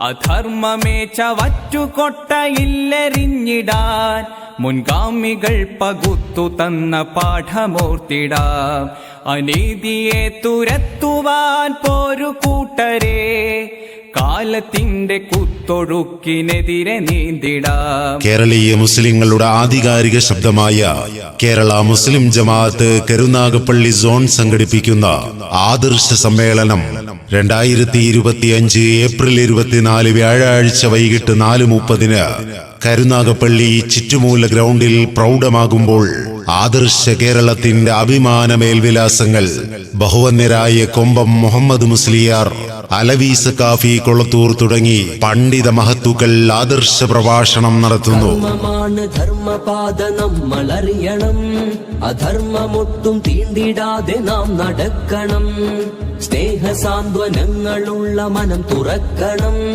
അധർമ്മമേ ചവറ്റുകൊട്ടയില്ലെറിഞ്ഞിടാൻ മുൻഗാമികൾ പകുത്തു തന്ന പാഠമോർത്തിടാം. അനീതിയെ തുരത്തുവാൻ പോരു കൂട്ടരെ കാലത്തിന്റെ കുത്തൊഴുക്കിനെതിരെ നീന്തിടാം. കേരളീയ മുസ്ലിങ്ങളുടെ ആധികാരിക ശബ്ദമായ കേരള മുസ്ലിം ജമാഅത്ത് കരുനാഗപ്പള്ളി സോൺ സംഘടിപ്പിക്കുന്ന ആദർശ സമ്മേളനം 2025 ഏപ്രിൽ 24 വ്യാഴാഴ്ച വൈകിട്ട് 4:30 കരുനാഗപ്പള്ളി ചിറ്റുമൂല ഗ്രൗണ്ടിൽ പ്രൗഢമാകുമ്പോൾ ആദർശ കേരളത്തിന്റെ അഭിമാന മേൽവിലാസങ്ങൾ ബഹുവന്യരായ കൊമ്പം മുഹമ്മദ് മുസ്ലിയാർ, അലവി സഖാഫി കൊളത്തൂർ തുടങ്ങി പണ്ഡിത മഹത്തുക്കൾ ആദർശ പ്രഭാഷണം നടത്തുന്നു. ധർമ്മപാത നമ്മൾ അറിയണം, അധർമ്മമൊട്ടും തീണ്ടിടാതെ നാം നടക്കണം, സ്നേഹ സാന്ത്വനങ്ങളുള്ള മനം തുറക്കണം.